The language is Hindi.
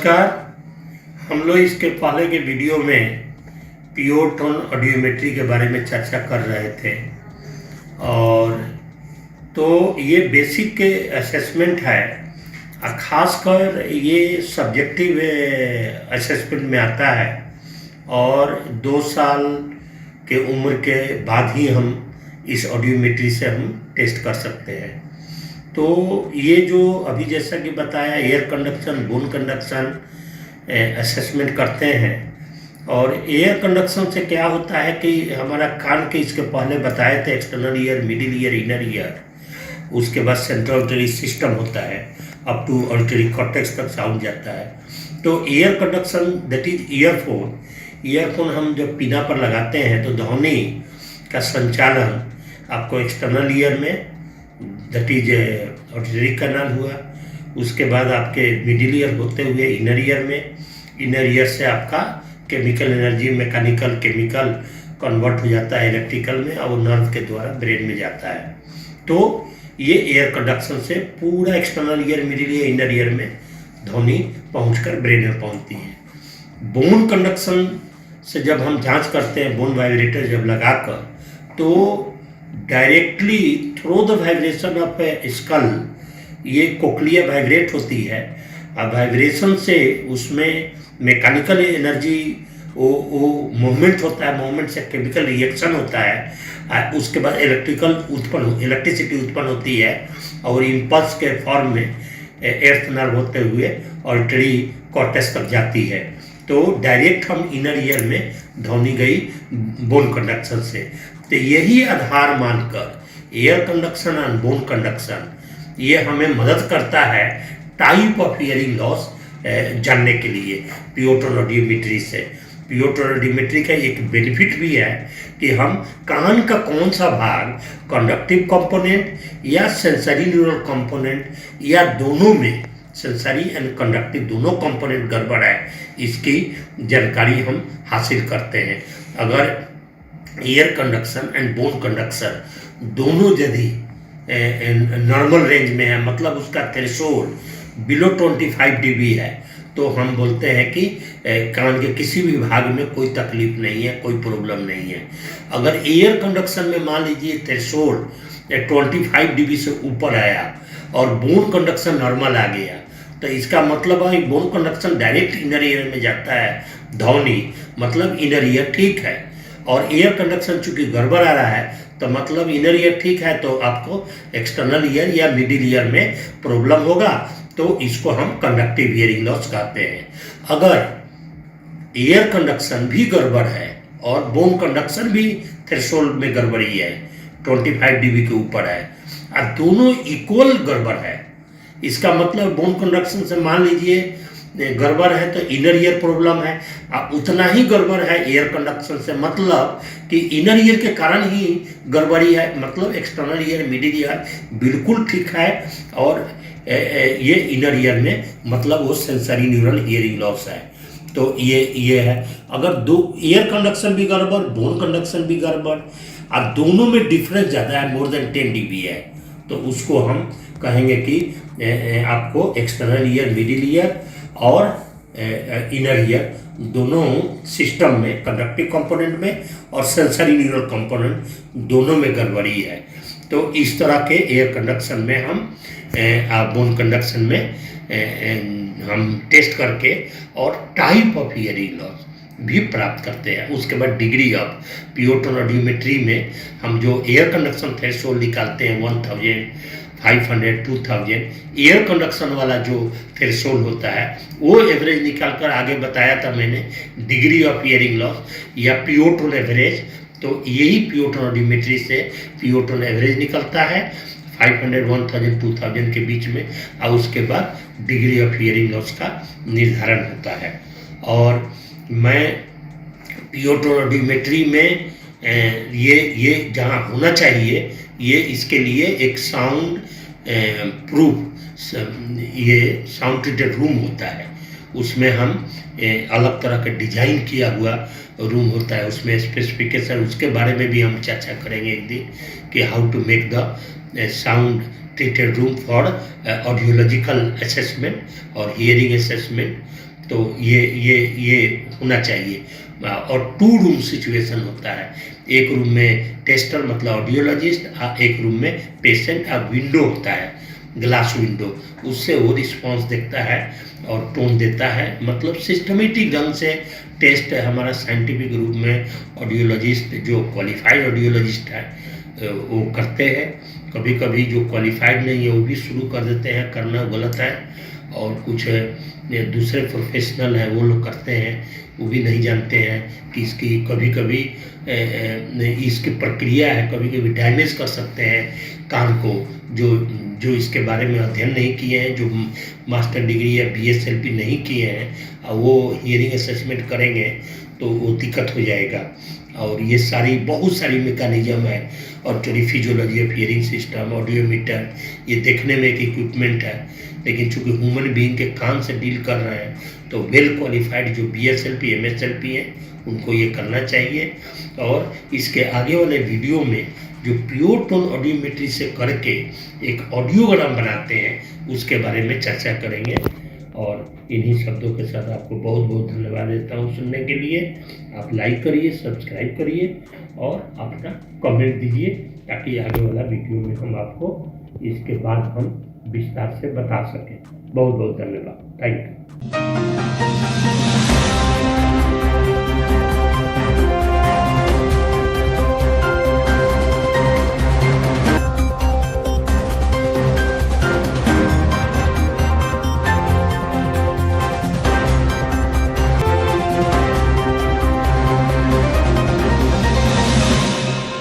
नमस्कार। हम लोग इसके पहले के वीडियो में प्योर टोन ऑडियोमेट्री के बारे में चर्चा कर रहे थे और तो ये बेसिक असेसमेंट है। खासकर ये सब्जेक्टिव असेसमेंट में आता है और 2 साल के उम्र के बाद ही हम इस ऑडियोमेट्री से हम टेस्ट कर सकते हैं। तो ये जो अभी जैसा कि बताया air conduction, bone conduction assessment करते हैं। और एयर कंडक्शन से क्या होता है कि हमारा कान के इसके पहले बताए थे external ear, middle ear, inner ear, उसके बाद सेंट्रल ऑडिटरी सिस्टम होता है, अप टू ऑडिटरी कॉर्टेक्स तक साउंड जाता है। तो air conduction that is earphone हम जब पीना पर लगाते हैं तो ध्वनि का संचालन आपको एक्सटर्नल ईयर में दैट इज ऑडिटरी कैनाल हुआ, उसके बाद आपके मिडिल ईयर होते हुए इनर ईयर में, इनर ईयर से आपका chemical energy mechanical chemical convert हो जाता है इलेक्ट्रिकल में और नर्व के द्वारा ब्रेन में जाता है। तो ये एयर कंडक्शन से पूरा external ear, middle ear, inner ear में ध्वनि पहुंचकर ब्रेन में पहुंचती है। बोन कंडक्शन से जब हम जांच करते हैं बोन वाइब्रेटर जब लगाकर, तो directly through the vibration of skull ये कोक्लिया वाइब्रेट होती है। अब वाइब्रेशन से उसमें मैकेनिकल एनर्जी वो मूवमेंट होता है, मूवमेंट से केमिकल रिएक्शन होता है, उसके बाद इलेक्ट्रिसिटी उत्पन्न होती है और इम्पल्स के फॉर्म में एर्थ नर्व होते हुए ऑडिटरी कॉर्टेक्स तक जाती है। तो डायरेक्ट हम इनर ईयर में ध्वनि गई बोन कंडक्शन से। तो यही आधार मानकर air conduction and bone conduction ये हमें मदद करता है टाइप ऑफ हियरिंग लॉस जानने के लिए प्योर टोन ऑडियोमेट्री से। प्योर टोन ऑडियोमेट्री का एक बेनिफिट भी है कि हम कान का कौन सा भाग कंडक्टिव कंपोनेंट या सेंसरी न्यूरल कंपोनेंट या दोनों में, सेंसरी एंड कंडक्टिव दोनों कंपोनेंट गड़बड़ है, इसकी जानकारी हम हासिल करते हैं। अगर air conduction and bone conduction दोनों यदि नॉर्मल रेंज में है, मतलब उसका थ्रेशोल्ड बिलो 25 dB है, तो हम बोलते हैं कि कान के किसी भी भाग में कोई तकलीफ नहीं है, कोई प्रॉब्लम नहीं है। अगर एयर कंडक्शन में मान लीजिए थ्रेशोल्ड 25 dB से ऊपर आया और बोन कंडक्शन नॉर्मल आ गया, तो इसका मतलब है bone conduction direct inner ear में जाता है ध्वनि, मतलब इनर ईयर ठीक है। और एयर कंडक्शन चूंकि गड़बड़ आ रहा है तो मतलब इनर ईयर ठीक है, तो आपको एक्सटर्नल ईयर या मिडिल ईयर में प्रॉब्लम होगा, तो इसको हम कंडक्टिव हियरिंग लॉस कहते हैं। अगर एयर कंडक्शन भी गड़बड़ है और बोन कंडक्शन भी थ्रेशोल्ड में गड़बड़ी है, 25 dB के ऊपर है और दोनों इक्वल गड़बड़ है, इसका मतलब बोन कंडक्शन से मान लीजिए गड़बड़ है तो इनर ईयर प्रॉब्लम है, उतना ही गड़बड़ है एयर कंडक्शन से, मतलब कि इनर ईयर के कारण ही गड़बड़ी है, मतलब एक्सटर्नल ईयर, मिडिल ईयर बिल्कुल ठीक है और ये इनर ईयर में मतलब वो सेंसरी न्यूरल हियरिंग लॉस है। तो ये है। अगर दो एयर कंडक्शन भी गड़बड़, बोन कंडक्शन भी गड़बड़ और दोनों में डिफरेंस ज़्यादा है, मोर देन 10 dB है, तो उसको हम कहेंगे कि आपको एक्सटर्नल ईयर, मिडिल ईयर और इनर ईयर दोनों सिस्टम में, कंडक्टिव कंपोनेंट में और सेंसरी न्यूरल कंपोनेंट दोनों में गड़बड़ी है। तो इस तरह के एयर कंडक्शन में हम बोन कंडक्शन में हम टेस्ट करके और टाइप ऑफ हियरिंग लॉस भी प्राप्त करते हैं। उसके बाद degree of pure tone audiometry में हम जो एयर कंडक्शन थ्रेशोल्ड निकालते हैं 1500, 2000, एयर कंडक्शन वाला जो थ्रेशोल्ड होता है वो एवरेज निकालकर आगे बताया था मैंने डिग्री ऑफ हियरिंग लॉस या प्योर टोन एवरेज। तो यही प्योर टोन ऑडियोमेट्री से प्योर टोन एवरेज निकलता है 500, 1000, 2000 के बीच में, और उसके बाद डिग्री ऑफ हियरिंग लॉस का निर्धारण होता है। और मैं प्योर टोन ऑडियोमेट्री में ये जहाँ होना चाहिए, ये इसके लिए एक साउंड प्रूफ ये साउंड ट्रीटेड रूम होता है, उसमें हम अलग तरह का डिजाइन किया हुआ रूम होता है, उसमें स्पेसिफिकेशन, उसके बारे में भी हम चर्चा करेंगे एक दिन कि how to make the sound treated room for audiological assessment और hearing assessment। तो ये होना चाहिए। और 2 रूम सिचुएशन होता है, एक रूम में टेस्टर मतलब ऑडियोलॉजिस्ट, एक रूम में पेशेंट। विंडो होता है, ग्लास विंडो, उससे वो रिस्पॉन्स देखता है और टोन देता है। मतलब सिस्टमेटिक ढंग से टेस्ट हमारा साइंटिफिक रूप में ऑडियोलॉजिस्ट जो क्वालिफाइड ऑडियोलॉजिस्ट है वो करते हैं। कभी कभी जो क्वालिफाइड नहीं है वो भी शुरू कर देते हैं, करना गलत है। और कुछ दूसरे प्रोफेशनल हैं वो लोग करते हैं, वो भी नहीं जानते हैं कि इसकी कभी कभी इसकी प्रक्रिया है, कभी कभी डैमेज कर सकते हैं कान को। जो इसके बारे में अध्ययन नहीं किए हैं, जो मास्टर डिग्री या BSLP नहीं किए हैं, वो हियरिंग असेसमेंट करेंगे तो वो दिक्कत हो जाएगा। और ये बहुत सारी मैकेनिज्म है। और physiology of hearing system, audiometer, ये देखने में एक इक्विपमेंट है, लेकिन चूंकि ह्यूमन बीइंग के कान से डील कर रहे हैं तो वेल क्वालिफाइड जो BSLP MSLP हैं उनको ये करना चाहिए। और इसके आगे वाले वीडियो में जो प्योर टोन ऑडियोमेट्री से करके एक ऑडियोग्राम बनाते हैं उसके बारे में चर्चा करेंगे। और इन्हीं शब्दों के साथ आपको बहुत बहुत धन्यवाद देता हूँ सुनने के लिए। आप लाइक करिए, सब्सक्राइब करिए और अपना कमेंट दीजिए, ताकि आगे वाला वीडियो में हम आपको इसके बाद हम विस्तार से बता सकें। बहुत बहुत धन्यवाद। Thank you.